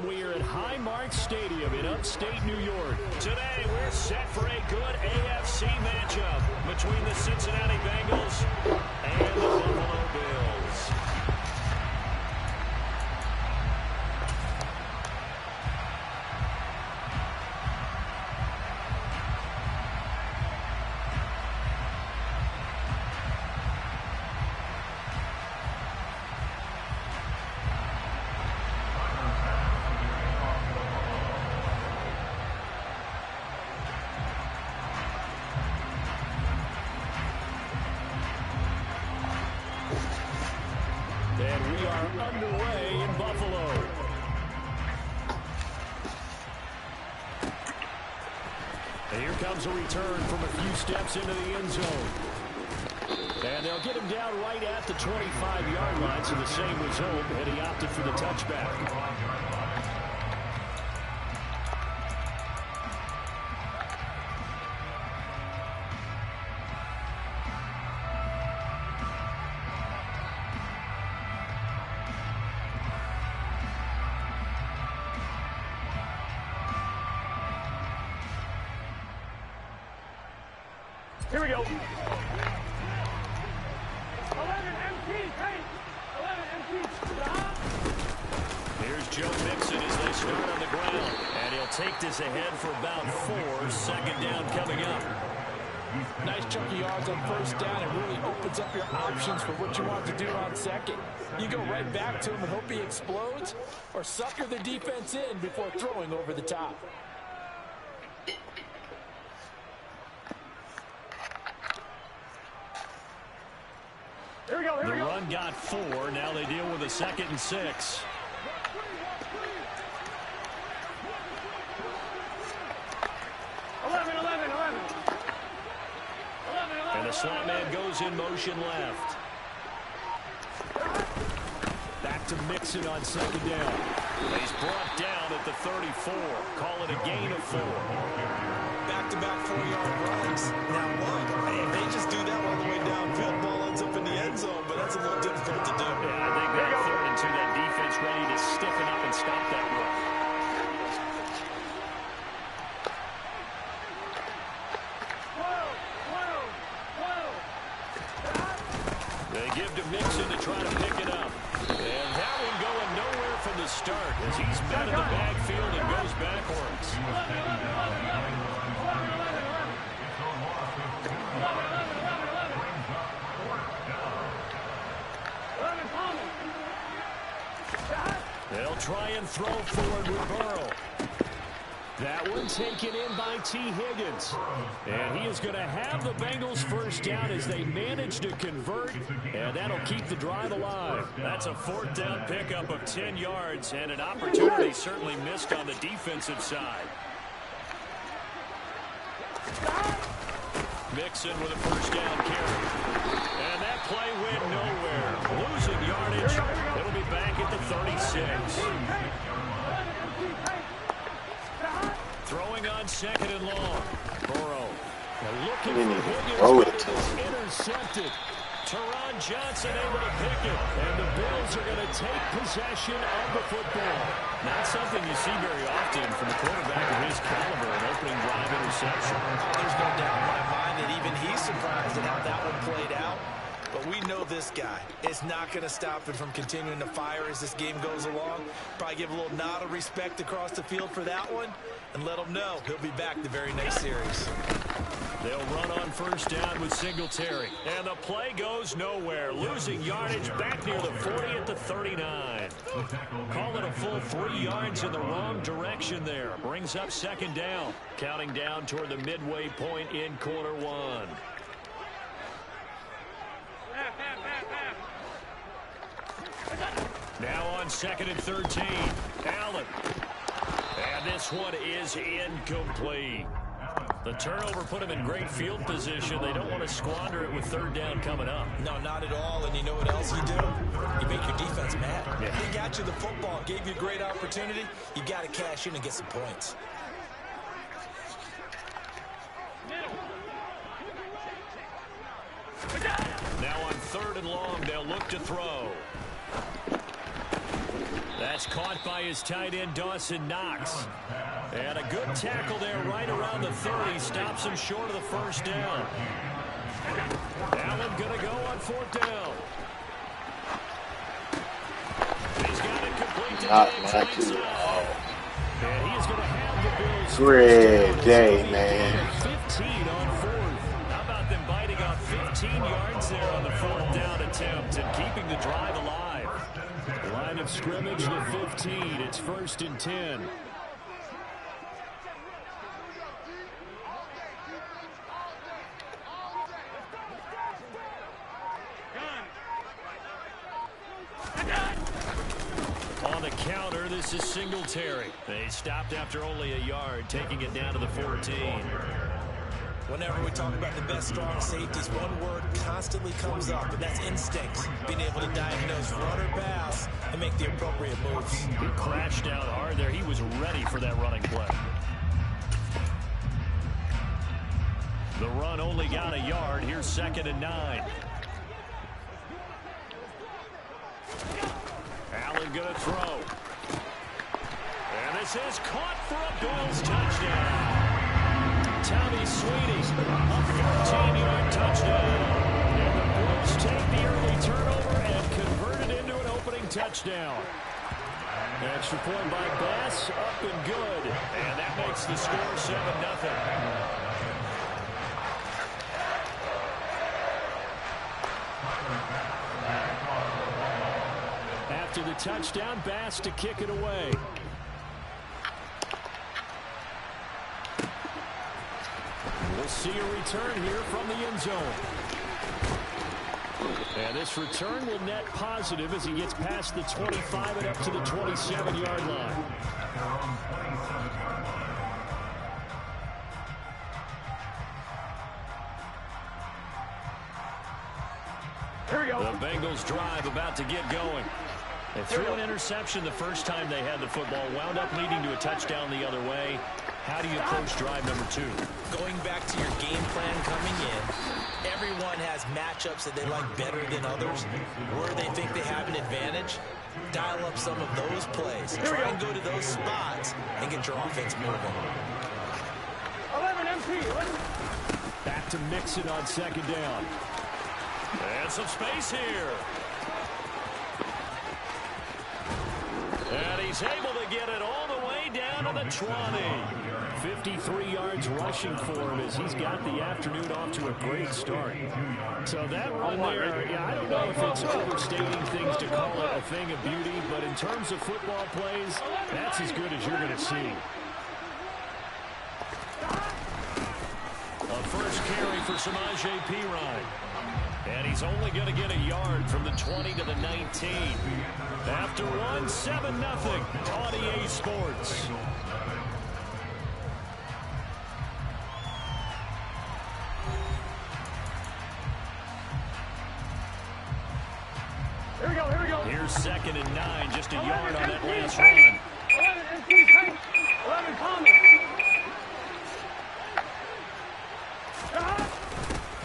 We are at Highmark Stadium in upstate New York. Today, we're set for a good AFC matchup between the Cincinnati Bengals and the Buffalo Bills. And we are underway in Buffalo. And here comes a return from a few steps into the end zone. And they'll get him down right at the 25-yard line, so the same result, and he opted for the touchback. Here we go. 11 MT, 11 MT. Here's Joe Mixon as they start on the ground. And he'll take this ahead for about 4. Second down coming up. Nice chunky yards on first down. It really opens up your options for what you want to do on second. You go right back to him and hope he explodes, or sucker the defense in before throwing over the top. The run got 4. Now they deal with a 2nd and 6. And the slot man goes in motion left. Back to Mixon on 2nd down. He's brought down at the 34. Call it a gain of 4. Back-to-back 4-yard runs. Now what? Hey, if they just do that all the way downfield, ball ends up in the end zone, but that's a little difficult to do. Yeah, I think that 3rd and 2, that defense ready to stiffen up and stop that run. They give to Mixon to try to pick it up. And that one going nowhere from the start as he's met in the backfield and goes backwards. They'll try and throw forward with Burrow. That one taken in by T. Higgins. And he is going to have the Bengals first down as they manage to convert, and that'll keep the drive alive. That's a 4th down pickup of 10 yards, and an opportunity certainly missed on the defensive side. Mixon with a first down carry. And that play went nowhere. Losing yardage. It'll be back at the 36. Throwing on 2nd and long. Burrow looking for Higgins. Intercepted. Teron Johnson able to pick it. And the Bills are going to take possession of the football. Not something you see very often from a quarterback of his caliber, an opening drive interception. There's no doubt in my mind that even he's surprised at how that one played out. But we know this guy is not going to stop him from continuing to fire as this game goes along. Probably give a little nod of respect across the field for that one and let him know he'll be back the very next series. They'll run on first down with Singletary. And the play goes nowhere. Losing yardage back near the 40 at the 39. Call it a full 3 yards in the wrong direction there. Brings up 2nd down. Counting down toward the midway point in quarter 1. Now on 2nd and 13. Allen. And this one is incomplete. The turnover put him in great field position. They don't want to squander it with 3rd down coming up. No, not at all. And you know what else you do? You make your defense mad. Yeah. They got you the football, gave you a great opportunity. You got to cash in and get some points. Now on 3rd and long, they'll look to throw. That's caught by his tight end, Dawson Knox. And a good tackle there right around the 30. Stops him short of the first down. Allen going to go on 4th down. He's got it complete to James Whiteside. And he is going to have the Bills. Great day, man. 15 on 4th. How about them biting off 15 yards there on the 4th down attempt and keeping the drive alive? Line of scrimmage to 15. It's 1st and 10. On the counter, this is Singletary. They stopped after only a yard, taking it down to the 14. Whenever we talk about the best strong safeties, one word constantly comes up, and that's instincts. Being able to diagnose run or pass and make the appropriate moves. He crashed down hard there. He was ready for that running play. The run only got a yard. Here's 2nd and 9. Allen going to throw. And this is caught for a Bills touchdown. Tommy Sweeney, a 14-yard touchdown. And the Bills take the early turnover and convert it into an opening touchdown. Extra point by Bass, up and good. And that makes the score 7-0. After the touchdown, Bass to kick it away. We'll see a return here from the end zone. And this return will net positive as he gets past the 25 and up to the 27-yard line. Here we go. The Bengals drive about to get going. They threw an interception the first time they had the football, wound up leading to a touchdown the other way. How do you approach drive number 2? Going back to your game plan coming in, everyone has matchups that they like better than others. Where they think they have an advantage, dial up some of those plays. Try and go to those spots and get your offense moving. 11 MP. Back to Mixon on 2nd down. And some space here. And he's able to get it all the way down to the 20. 53 yards rushing for him as he's got the afternoon off to a great start. So that run there, yeah, I don't know if it's overstating things to call it a thing of beauty, but in terms of football plays, that's as good as you're going to see. A first carry for Samaje Perine. And he's only going to get a yard from the 20 to the 19. After one, 7-0 on EA Sports. Here we go, here we go. Here's 2nd and 9, just a yard on that last run. 11 Thomas.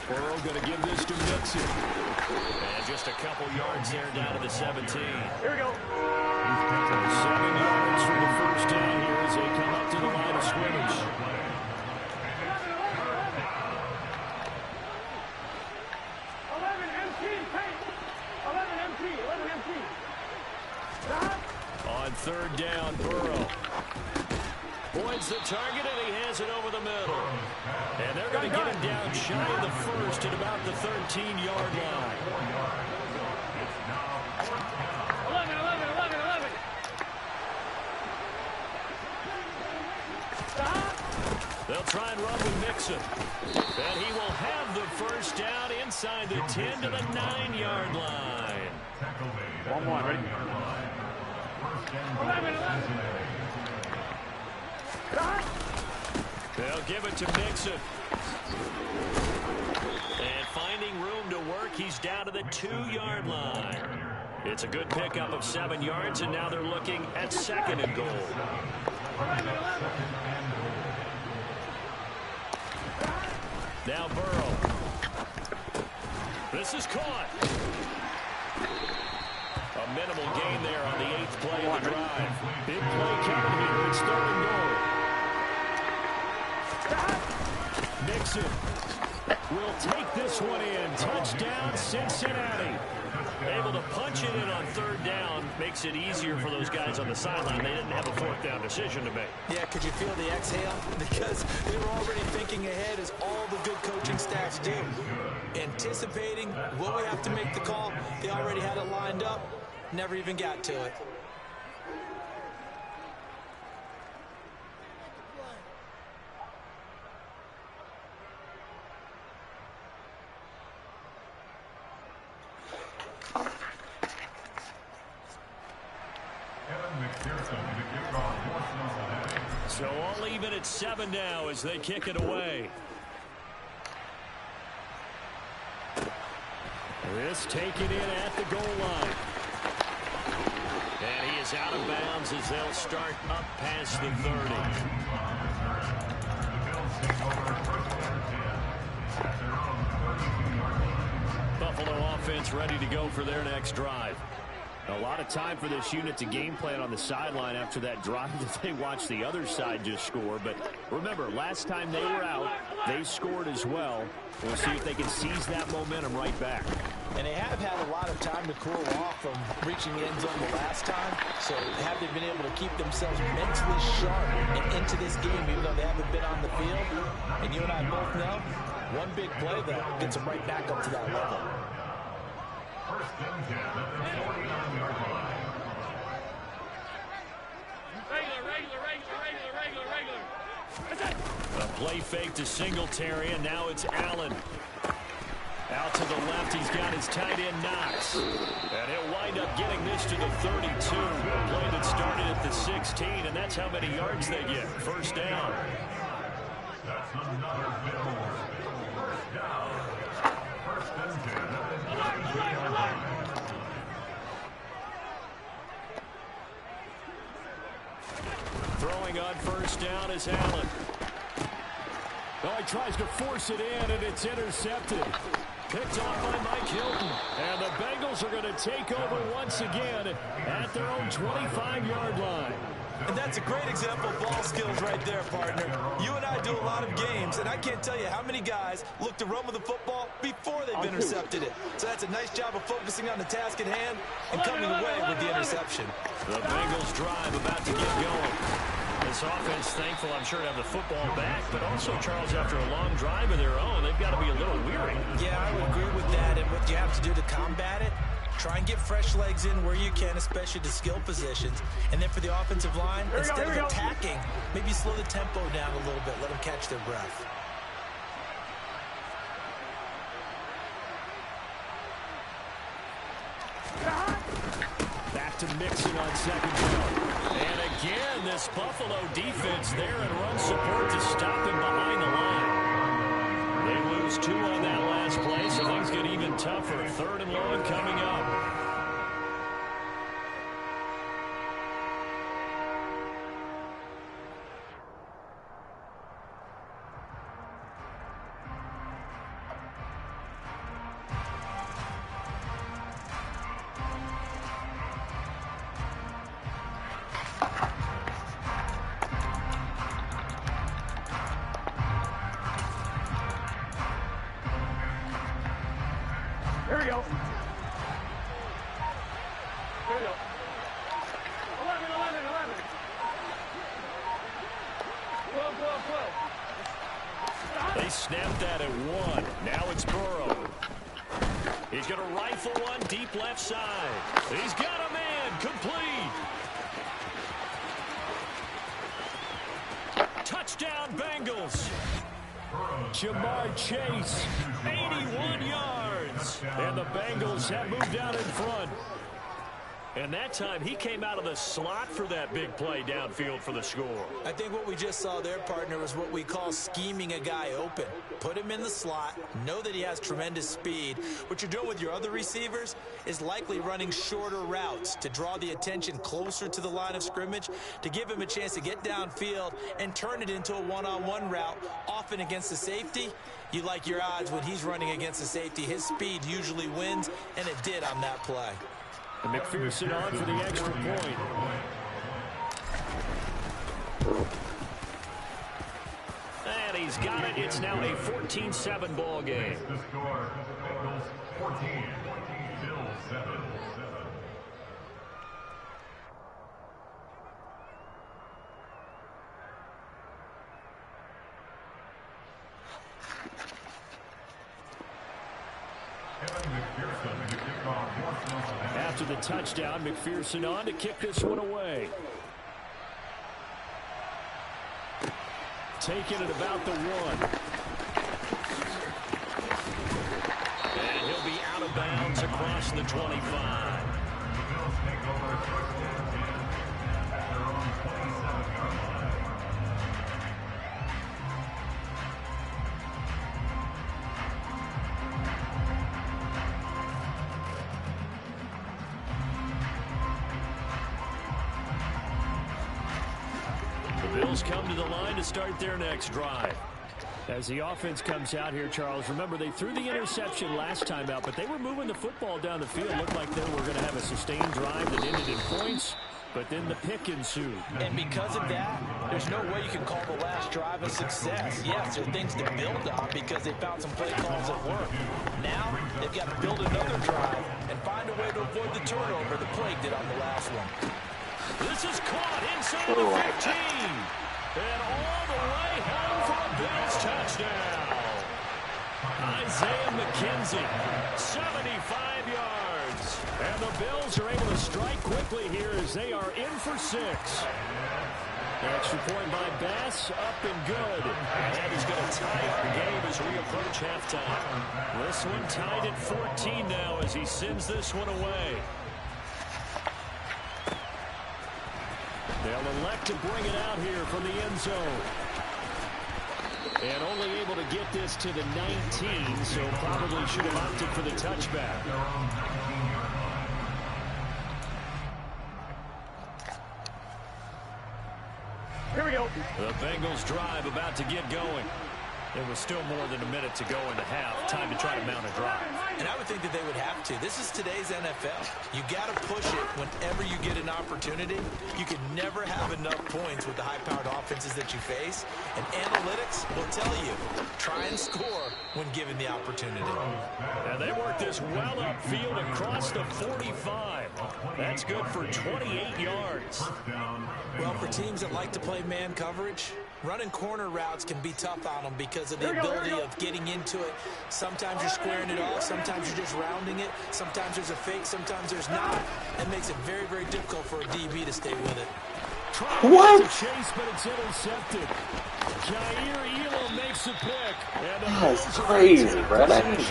Burrow going to give this to Mixon. And just a couple yards there down to the 17. Here we go. 7 yards from the first down here as they come up to the line of scrimmage. 11 MP. On 3rd down, Burrow points the target, and he has it over the middle. And they're going to get him down shy of the first at about the 13-yard line. 11. They'll try and run with Mixon. And he will have the first down inside the 10 to the 9-yard line. 1-1, ready? 11. They'll give it to Mixon. And finding room to work, he's down to the 2-yard line. It's a good pickup of 7 yards, and now they're looking at 2nd and goal. Now Burrow. This is caught. A A minimal gain there on the 8th play of the drive. Big play coming here. It's 3rd and goal. Nixon will take this one in. Touchdown, Cincinnati. Able to punch it in on 3rd down. Makes it easier for those guys on the sideline. They didn't have a 4th down decision to make. Yeah, could you feel the exhale? Because they were already thinking ahead, as all the good coaching staffs do. Anticipating, will we have to make the call? They already had it lined up. Never even got to it. So all even at 7 now as they kick it away. This taken in at the goal line. And he is out of bounds as they'll start up past the 30. Buffalo offense ready to go for their next drive. A lot of time for this unit to game plan on the sideline after that drive that they watched the other side just score. But remember, last time they were out, they scored as well. We'll see if they can seize that momentum right back. And they have had a lot of time to cool off from reaching the end zone the last time. So have they been able to keep themselves mentally sharp and into this game, even though they haven't been on the field? And you and I both know, one big play, though, gets them right back up to that level. A play fake to Singletary, and now it's Allen. Out to the left, he's got his tight end Knox. And he'll wind up getting this to the 32. A play that started at the 16, and that's how many yards they get. 1st down. That's another big one. 1st down. 1st and 10. Throwing on 1st down is Allen. Oh, he tries to force it in, and it's intercepted. Picked off by Mike Hilton. And the Bengals are going to take over once again at their own 25-yard line. And that's a great example of ball skills right there, partner. You and I do a lot of games, and I can't tell you how many guys look to run with the football before they've intercepted it. So that's a nice job of focusing on the task at hand and coming away with the interception. The Bengals drive about to get going. This offense thankful, I'm sure, to have the football back, but also, Charles, after a long drive of their own, they've got to be a little weary. Yeah, I would agree with that, and what you have to do to combat it, try and get fresh legs in where you can, especially to skill positions. And then for the offensive line, instead of attacking, maybe slow the tempo down a little bit, let them catch their breath. Back to Mixon on 2nd down. And again, this Buffalo defense there and run support to stop him behind the line. They lose 2 on that last play, so things get even tougher. 3rd and long coming up. Here we go. Here we go. 11, 11, 11. 12, 12, 12. They snapped that at 1. Now it's Burrow. He's going to rifle one deep left side. He's got a man. Complete. Touchdown, Bengals. Jamar Chase, 81 yards. And the Bengals have moved out in front. And that time, he came out of the slot for that big play downfield for the score. I think what we just saw there, partner, was what we call scheming a guy open. Put him in the slot, know that he has tremendous speed. What you're doing with your other receivers is likely running shorter routes to draw the attention closer to the line of scrimmage, to give him a chance to get downfield and turn it into a one-on-one route, often against the safety. You like your odds when he's running against the safety. His speed usually wins, and it did on that play. And McPherson on for the extra point. And he's got it. It's now a 14-7 ball game. The score, Bengals 14, Bills 7. After the touchdown, McPherson on to kick this one away. Taking it about the 1. And he'll be out of bounds across the 25. The Bills take over first and 10 at their own 27-yard line. The Bills come to the line to start their next drive. As the offense comes out here, Charles, remember they threw the interception last time out, but they were moving the football down the field. Looked like they were going to have a sustained drive that ended in points, but then the pick ensued. And because of that, there's no way you can call the last drive a success. Yes, there are things to build on because they found some play calls that work. Now, they've got to build another drive and find a way to avoid the turnover the Plague did on the last one. This is caught inside the 15. And all the way home for a Bills touchdown. Isaiah McKenzie, 75 yards. And the Bills are able to strike quickly here as they are in for 6. Extra point by Bass, up and good. And that is going to tie up the game as we approach halftime. This one tied at 14 now as he sends this one away. They'll elect to bring it out here from the end zone. And only able to get this to the 19, so probably should have opted for the touchback. Here we go. The Bengals drive about to get going. There was still more than a minute to go in the half. Time to try to mount a drive. And I would think that they would have to. This is today's NFL. You got to push it whenever you get an opportunity. You can never have enough points with the high-powered offenses that you face. And analytics will tell you, try and score when given the opportunity. And they work this well upfield across the 45. That's good for 28 yards. Well, for teams that like to play man coverage, running corner routes can be tough on them because of the ability of getting into it. Sometimes you're squaring it off. Sometimes you're just rounding it. Sometimes there's a fake. Sometimes there's not. It makes it very, very difficult for a DB to stay with it. What? Chase, but it's intercepted. Jair Elam makes the pick. That's crazy, bro. That ain't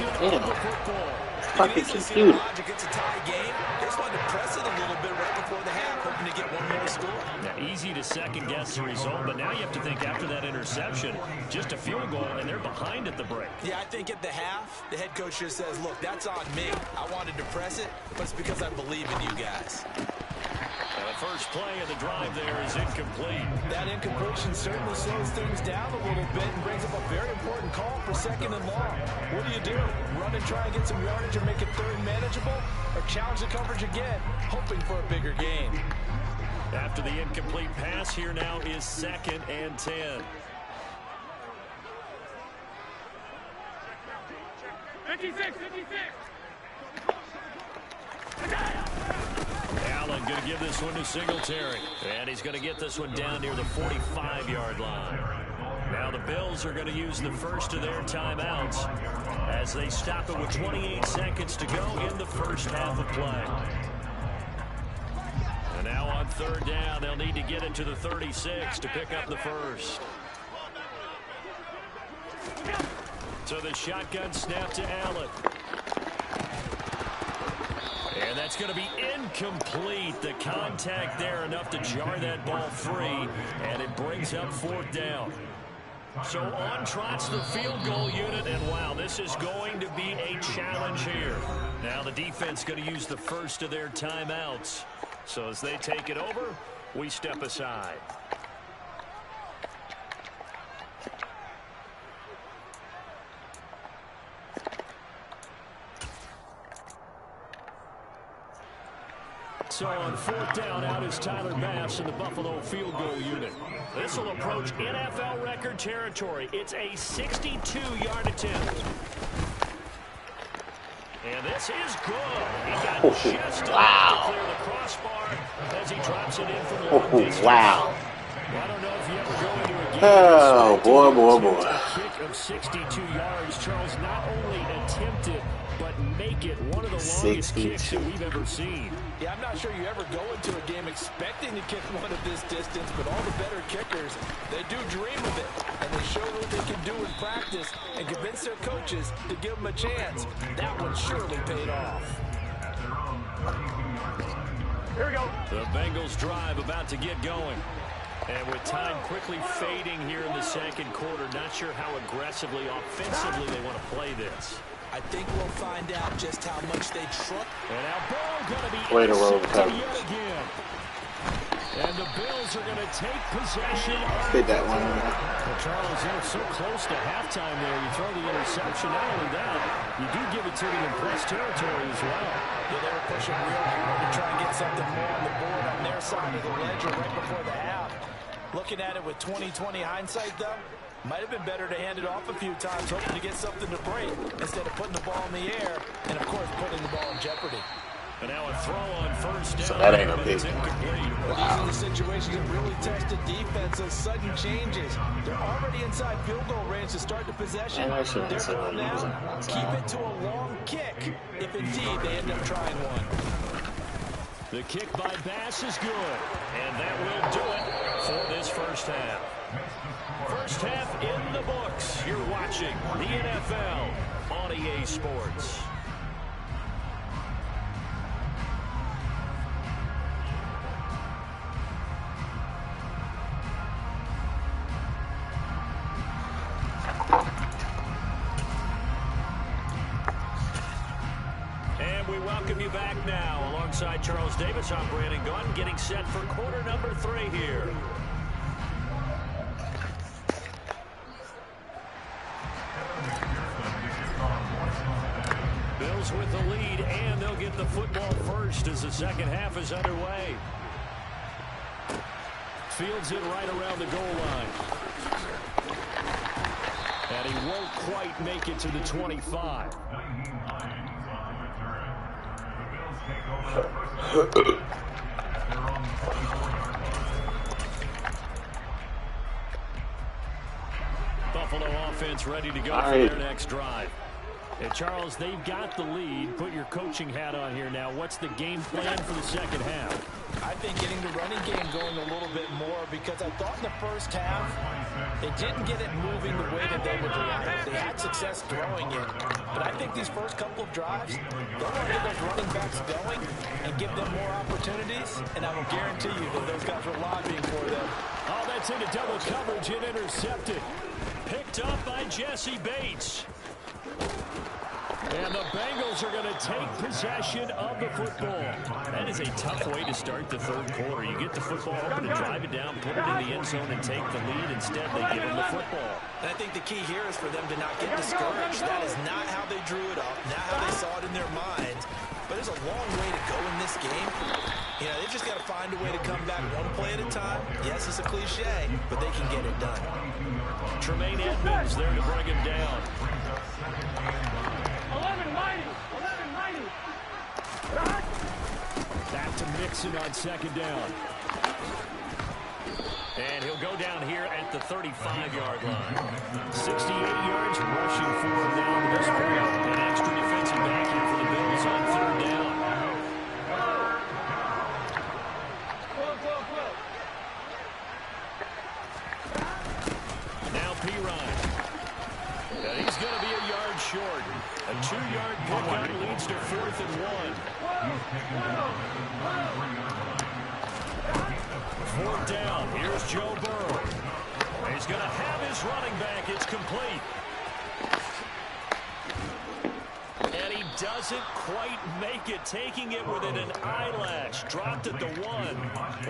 fucking computer. It's a tie game. They just wanted to press it a little bit right before the half, hoping to get one more score. Now, easy to second-guess the result, but now you have to think after that interception, just a field goal, and they're behind at the break. Yeah, I think at the half, the head coach just says, look, that's on me. I wanted to press it, but it's because I believe in you guys. The first play of the drive there is incomplete. That incompletion certainly slows things down a little bit and brings up a very important call for 2nd and long. What do? Run and try and get some yardage or make it 3rd and manageable? Or challenge the coverage again, hoping for a bigger gain? After the incomplete pass, here now is 2nd and 10. 56. Allen going to give this one to Singletary. And he's going to get this one down near the 45-yard line. Now the Bills are going to use the first of their timeouts as they stop it with 28 seconds to go in the first half of play. And now on 3rd down, they'll need to get it to the 36 to pick up the first. So the shotgun snap to Allen. And that's going to be incomplete. The contact there enough to jar that ball free, and it brings up 4th down. So on trots the field goal unit, and wow, this is going to be a challenge here. Now the defense going to use the first of their timeouts. So as they take it over, we step aside. So on 4th down, out is Tyler Bass in the Buffalo field goal unit. This will approach NFL record territory. It's a 62-yard attempt. And this is good. He got just enough to clear the crossbar as he drops it in from the long distance. Wow. Well, I don't know if you ever go into a game Oh, boy, boy, boy. a kick of 62 yards. Charles not only attempted, but make it one of the longest kicks that we've ever seen. Yeah, I'm not sure you ever go into a game expecting to kick one of this distance, but all the better kickers, they do dream of it, and they show what they can do in practice and convince their coaches to give them a chance. That one surely paid off. Here we go. The Bengals drive about to get going. And with time quickly fading here in the second quarter, not sure how aggressively, offensively they want to play this. I think we'll find out just how much they trust. And now Burrow going to be Way to roll intercepted yet again. And the Bills are going to take possession. Hit that one. Well, Charles, they're so close to halftime there. You throw the interception. Not only that, you do give it to them in press territory as well. Yeah, they were pushing real hard to try and get something more on the board on their side of the ledger right before the half. Looking at it with 20/20 hindsight, though, might have been better to hand it off a few times, hoping to get something to break instead of putting the ball in the air and, of course, putting the ball in jeopardy. And now a throw on 1st down. So that ain't a big These are the situations that really test the defense, those sudden changes. They're already inside field goal range to start the possession. They're going now. Keep it to a long kick if indeed they end up trying one. The kick by Bass is good. And that will do it for this first half. First half in the books. You're watching the NFL on EA Sports. And we welcome you back now. Alongside Charles Davis, I'm Brandon Gunn, getting set for quarter number 3 here. Bills with the lead, and they'll get the football first as the second half is underway. Fields it right around the goal line. And he won't quite make it to the 25. Buffalo offense ready to go for their next drive. And Charles, they've got the lead. Put your coaching hat on here now. What's the game plan for the second half? I think getting the running game going a little bit more, because I thought in the first half they didn't get it moving the way that they would like. They had success throwing it, but I think these first couple of drives, they'll want to get those running backs going and give them more opportunities, and I will guarantee you that those guys were lobbying for them. Oh, that's into double coverage and intercepted. Picked up by Jesse Bates. And the Bengals are going to take possession of the football. That is a tough way to start the third quarter. You get the football, hoping to drive it down, put it in the end zone, and take the lead. Instead, they give them the football. And I think the key here is for them to not get discouraged. That is not how they drew it up, not how they saw it in their minds. But there's a long way to go in this game. You know, they've just got to find a way to come back one play at a time. Yes, it's a cliche, but they can get it done. Tremaine Edmonds there to bring him down. 11-90. Back to Mixon on second down. And he'll go down here at the 35-yard line. 68 yards rushing for him now in this period. An extra defensive back here for the Bills on third down. Now Pirine. And he's going to be a yard short. A 2-yard pickup leads to 4th and 1. 4th down. Here's Joe Burrow. He's going to have his running back. It's complete. And he doesn't quite make it, taking it within an eyelash. Dropped at the 1.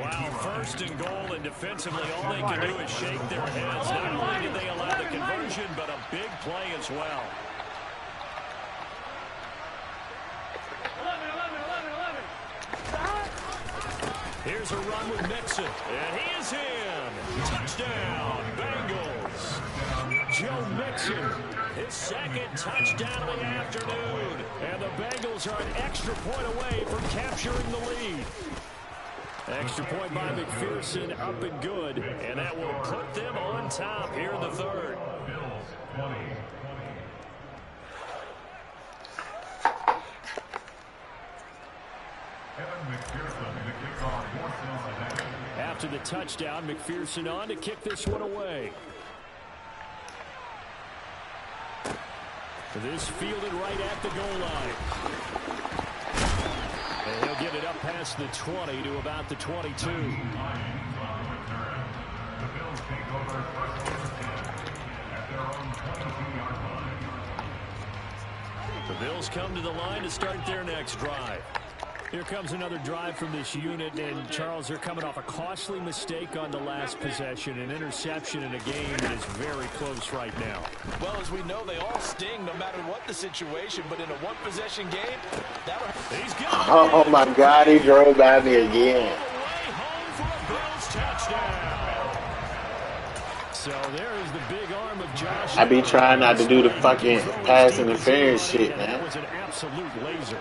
Wow, 1st and goal, and defensively all they can do is shake their heads. Not only did they allow the conversion, but a big play as well. 11. Here's a run with Mixon, and he is in. Touchdown, Bengals. Joe Mixon, his second touchdown of the afternoon. And the Bengals are an extra point away from capturing the lead. Extra point by McPherson, up and good. And that will put them on top here in the third. After the touchdown, McPherson on to kick this one away. This fielded right at the goal line. And he'll get it up past the 20 to about the 22. The Bills take over first and 10 at their own 22-yard line. The Bills come to the line to start their next drive. Here comes another drive from this unit, and Charles, they're coming off a costly mistake on the last possession, an interception in a game that is very close right now. Well, as we know, they all sting no matter what the situation, but in a one-possession game, he's good. Oh my God, he drove by me again. Way home for a Bills touchdown. So there is the big arm of Josh. I be trying not to do the fucking pass interference shit, man. That was an absolute laser.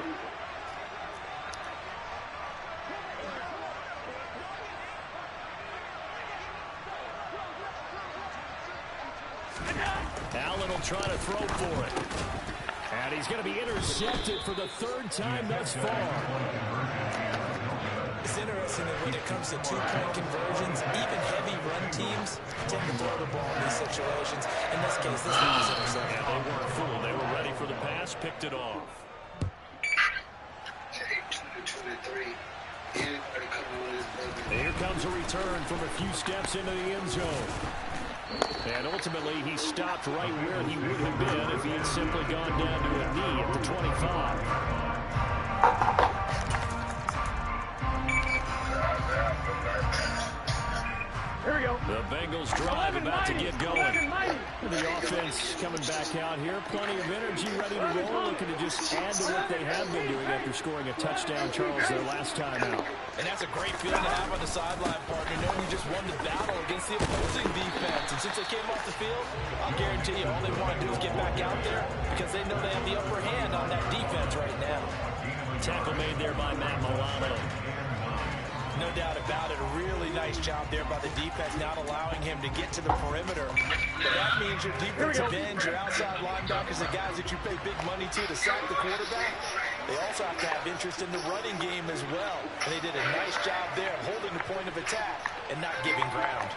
Allen will try to throw for it. And he's going to be intercepted for the third time thus far. It's interesting that when it comes to two-point conversions, even heavy run teams tend to throw the ball in these situations. In this case, this one was intercepted. Yeah, they weren't fooled. They were ready for the pass, picked it off. Here comes a return from a few steps into the end zone. And ultimately, he stopped right where he would have been if he had simply gone down to a knee at the 25. Here we go. The Bengals drive about to get going. The offense coming back out here. Plenty of energy, ready to roll. Looking to just add to what they have been doing after scoring a touchdown, Charles, their last time out. And that's a great feeling to have on the sideline, partner, knowing you just won the battle against the opposing defense. And since they came off the field, I'll guarantee you all they want to do is get back out there because they know they have the upper hand on that defense right now. Tackle made there by Matt Milano. No doubt about it. A really nice job there by the defense, not allowing him to get to the perimeter. But that means your defensive ends, your outside linebackers, the guys that you pay big money to sack the quarterback, they also have to have interest in the running game as well. And they did a nice job there holding the point of attack and not giving ground.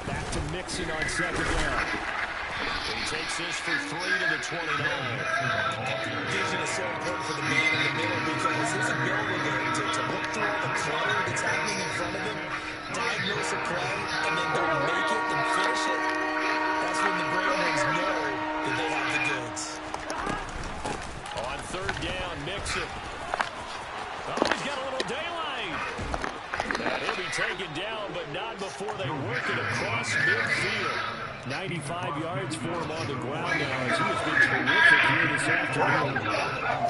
Back to Mixon on second down. He takes this for 3 to the 29. Vision is so important for the man in the middle because his ability to look through all the clutter that's happening in front of him, diagnose a play, and then go make it and finish it. That's when the great ones know that they have the goods. On third down, Mixon. Oh, he's got a little daylight. And he'll be taken down, but not before they work it across midfield. 95 yards for him on the ground now as he has been terrific here this afternoon.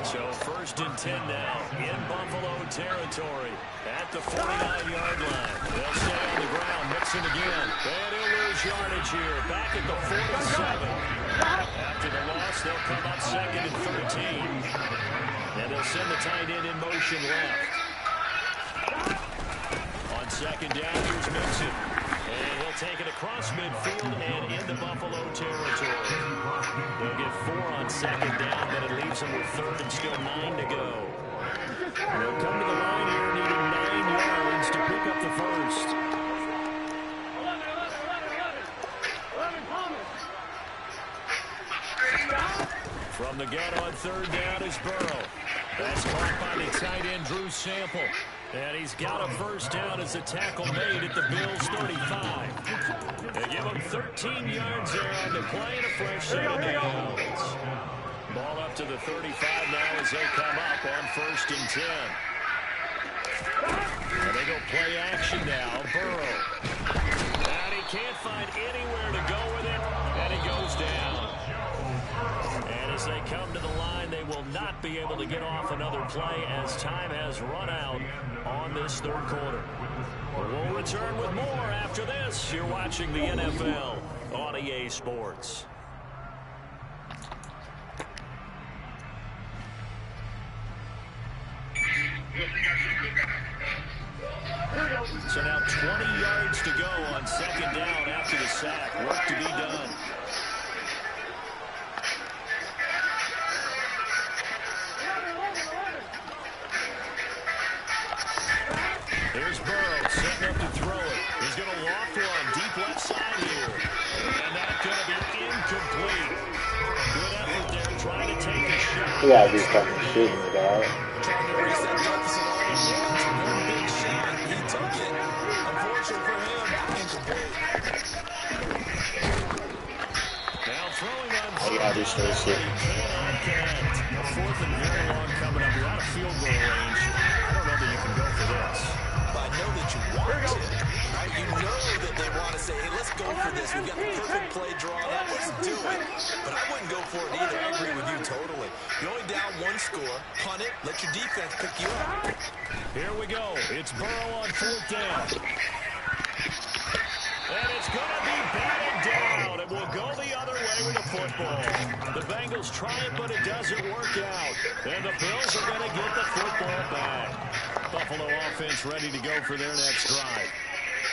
So first and 10 now in Buffalo territory at the 49-yard line. They'll stay on the ground. Mixon again. And he'll lose yardage here. Back at the 47. After the loss, they'll come up second and 13. And they'll send the tight end in motion left. On second down, here's Mixon. And he'll take it across midfield and into Buffalo territory. They'll get 4 on second down, but it leaves them with third and still 9 to go. They'll come to the line here needing 9 yards to pick up the first. 11, from the gun on third down is Burrow. That's caught by the tight end, Drew Sample. And he's got a first down as the tackle made at the Bills' 35. They give him 13 yards there on the play and a fresh set of downs. Ball up to the 35 now as they come up on first and 10. And they go play action now. Burrow. And he can't find anywhere to go with it. And he goes down. And his they come to the line, they will not be able to get off another play as time has run out on this third quarter. We'll return with more after this. You're watching the NFL on EA Sports. So now 20 yards to go on second down after the sack. Work to be done. Here's Burrow setting up to throw it. He's going to loft one deep left side here. And that's going to be incomplete. Good effort there trying to take a shot. You gotta be fucking shitting me, dog. Trying to reset deficit all he wants. One big shot. He took it. Unfortunate for him, incomplete. Now throwing on You gotta do straight shit. cannot connect. Fourth and very long coming up. You're out of field goal range. I don't know that you can go for this. But I know that you want to. Right? You know that they want to say, hey, let's go for this. We've got the perfect play drawn up. Let's do it. But I wouldn't go for it either. I agree with you totally. You're only down one score. Punt it. Let your defense pick you up. Here we go. It's Burrow on fourth down. And it's going to be batted down. It will go the other way with the football. The Bengals try it, but it doesn't work out. And the Bills are going to get the football back. Buffalo offense ready to go for their next drive.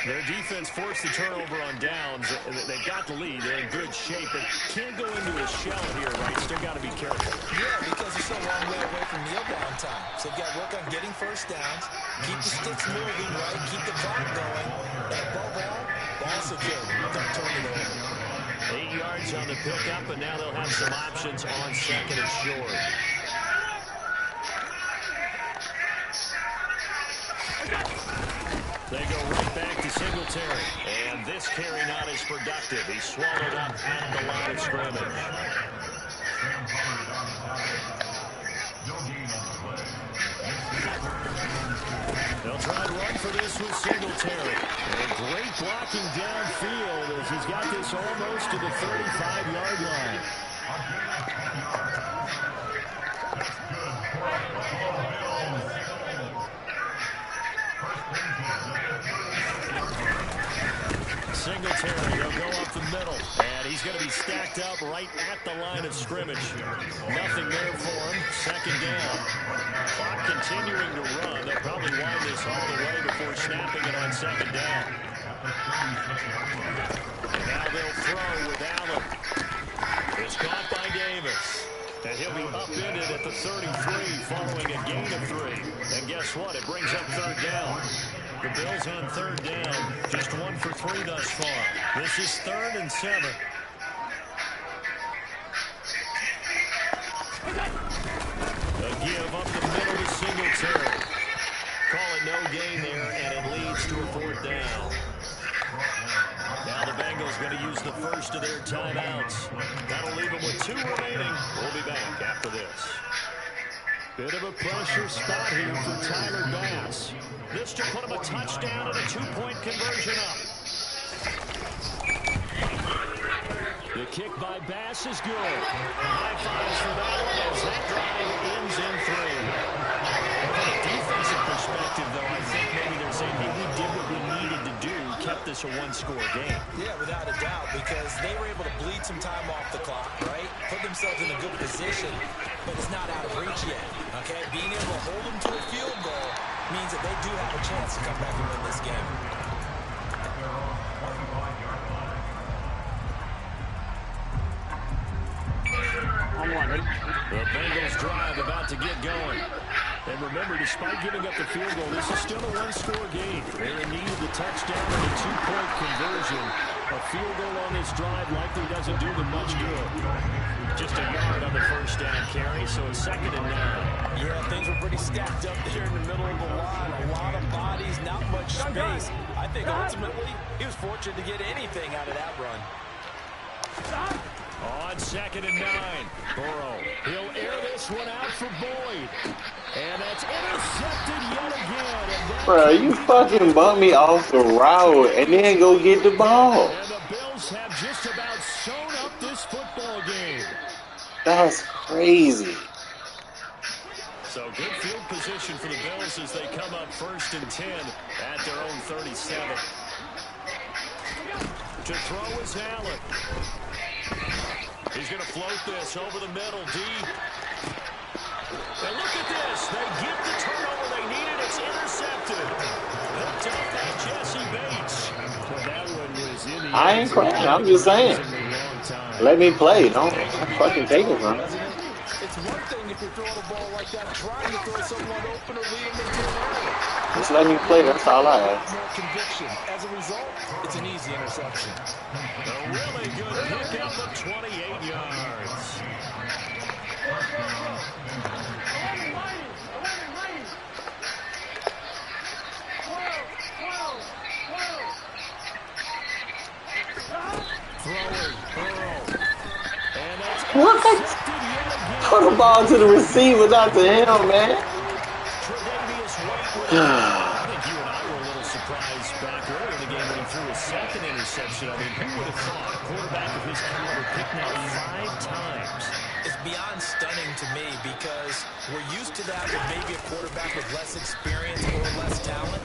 Their defense forced the turnover on downs. They've got the lead. They're in good shape. They can't go into a shell here, right? Still got to be careful. Yeah, because they're so long way away from kneel down time. So they've got to work on getting first downs, keep the sticks moving, right? Keep the clock going. And above all, ball secure. Don't turn it over. 8 yards on the pickup, and now they'll have some options on second and short. They go right back to Singletary. And this carry not as productive. He swallowed up at the line of scrimmage. They'll try and run for this with Singletary. And great blocking downfield as he's got this almost to the 35-yard line. Singletary, they'll go up the middle. And he's going to be stacked up right at the line of scrimmage. Nothing there for him. Second down. Clock continuing to run. They'll probably wind this all the way before snapping it on second down. Now they'll throw with Allen. It's caught by Davis. And he'll be upended at the 33 following a gain of 3. And guess what? It brings up third down. The Bills on third down, just 1 for 3 thus far. This is 3rd and 7. A give up the middle to Singletary. Call it no gain there, and it leads to a 4th down. Now the Bengals going to use the first of their timeouts. That'll leave them with 2 remaining. We'll be back after this. Bit of a pressure spot here for Tyler Bass. This to put him a touchdown and a 2-point conversion up. The kick by Bass is good. High fives for that one as that drive ends in 3. From a defensive perspective, though, I think maybe they're saying, hey, we did what we needed to do, kept this a 1-score game. Yeah, without a doubt, because they were able to bleed some time off the clock, right? Put themselves in a good position, but it's not out of reach yet, okay? Being able to hold them to a field goal means that they do have a chance to come back and win this game. The Bengals drive about to get going. And remember, despite giving up the field goal, this is still a 1-score game. They're in need of the touchdown and a 2-point conversion. A field goal on this drive likely doesn't do them much good. Just a yard on the first down carry, so it's 2nd and 9. Yeah, things were pretty stacked up there in the middle of the line. A lot of bodies, not much space. I think ultimately he was fortunate to get anything out of that run. On 2nd and 9, Burrow. He'll air this one out for Boyd. And that's intercepted yet again. Bro, you fucking bump me off the route and then go get the ball. And the Bills have just about sewn up this football game. That's crazy. So good field position for the Bills as they come up 1st and 10 at their own 37. To throw is Allen. He's going to float this over the middle, deep. And look at this. They get the turnover they needed. It's intercepted. Hooked up by Jesse Bates. Well, that one was in the I ain't crying. I'm just saying. Let me play. Don't fucking take it from me. It's one thing if you're throwing a ball like that, trying to throw someone open or lead them into an area. Just let me play. That's all I ask. More conviction. As a result, it's an easy interception. A really good pick up of 28 yards. What? Put the ball to the receiver, not to him, man. I think you and I were a little surprised back earlier in the game when he threw his second interception. I mean, who would have thought a quarterback of his caliber picked now 5 times? It's beyond stunning to me because we're used to that with maybe a quarterback with less experience or less talent.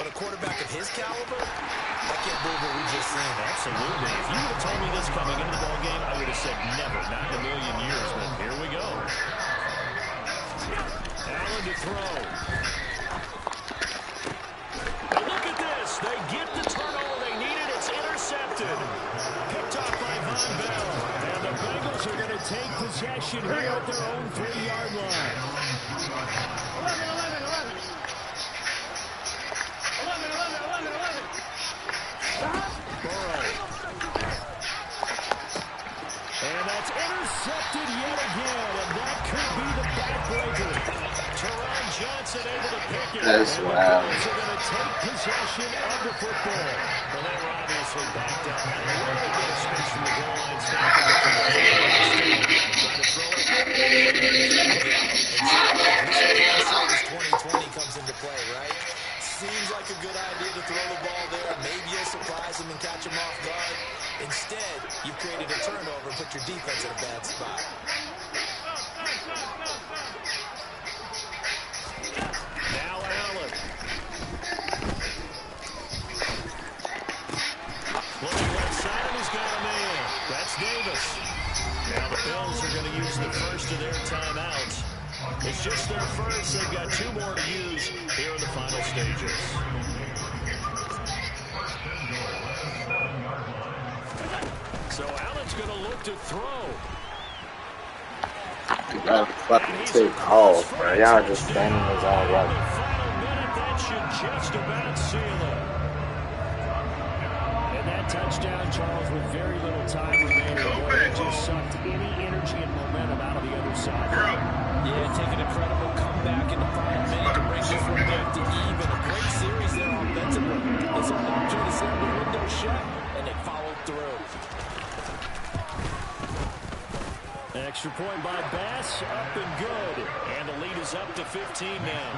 But a quarterback of his caliber, I can't believe what we just seen. Absolutely. If you would have told me this coming into the ball game, I would have said never, not in a million years. But here we go. Allen to throw. And look at this. They get the turnover they needed. It's intercepted. Picked off by Von Bell. And the Bengals are going to take possession here at their own 3-yard line. 11. And that's intercepted yet again, and that could be the backbreaker. Teron Johnson able to pick it. That's and wild. the Bills are going to take possession of the football. Well, they were obviously backed up. Had a really good space from the goal line. Snapping it from the trying to throw it. This 2020 comes into play, right? Seems like a good idea to throw the ball there. Maybe you'll surprise him and catch him off guard. Instead, you've created a turnover and put your defense in a bad spot. Now Allen. Looking left side, and he's got a man. That's Davis. Now the Bills are going to use the first of their timeouts. It's just their first. They've got 2 more to use here in the final stages. So Allen's going to look to throw. You gotta fucking take off, bro. Y'all just standing in his own way. The final minute, that should just about seal it. And that touchdown, Charles, with very little time remaining, it just sucked any energy and momentum out of the other side. Yeah, take an incredible comeback in the final minute to bring this one back to even. A great series there offensively. They saw an opportunity to slam the window shut, and they followed through. Extra point by Bass, up and good. And the lead is up to 15 now.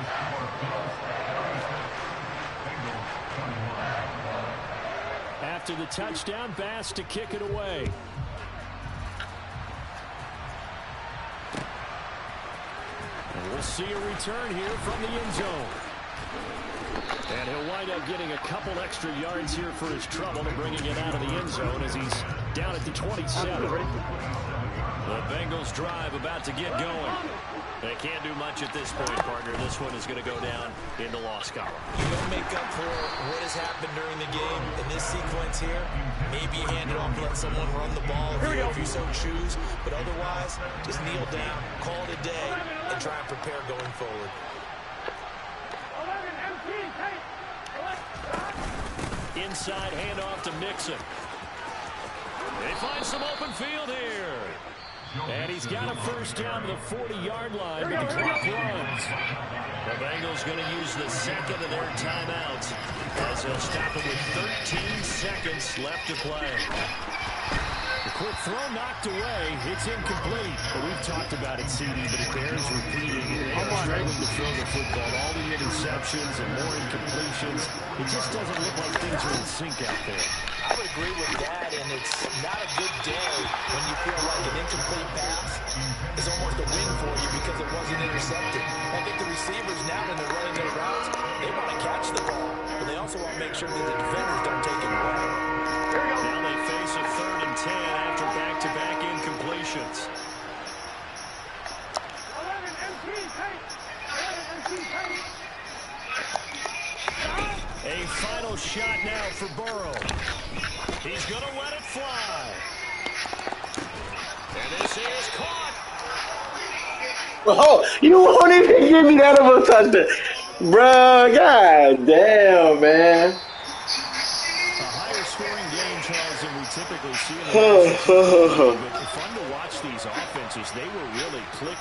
After the touchdown, Bass to kick it away. And we'll see a return here from the end zone. And he'll wind up getting a couple extra yards here for his trouble and bringing it out of the end zone as he's down at the 27. The Bengals drive about to get going. They can't do much at this point, partner. This one is going to go down in the loss column. You don't make up for what has happened during the game in this sequence here. Maybe you hand it off, let someone run the ball if you so choose. But otherwise, just kneel down, call it a day, and try and prepare going forward. Inside handoff to Mixon. They find some open field here. And he's got a first down to the 40-yard line, but the clock runs. The Bengals going to use the second of their timeouts as they'll stop it with 13 seconds left to play. Quick throw knocked away. It's incomplete. Well, we've talked about it, CD, but it bears repeating. They are struggling to throw the football. All the interceptions and more incompletions. It just doesn't look like things are in sync out there. I would agree with that, and it's not a good day when you feel like an incomplete pass is almost a win for you because it wasn't intercepted. I think the receivers now, when they're running their routes, they want to catch the ball, but they also want to make sure that the defenders don't take it away. Now they face a 3rd and 10 after back-to-back incompletions. A final shot now for Burrow. He's going to let it fly. And this is caught. Oh, you won't even give me that of a touchdown. Bruh, god damn, man. A higher scoring game, Charles, than we typically see in the but fun to watch these offenses. They were really clicking.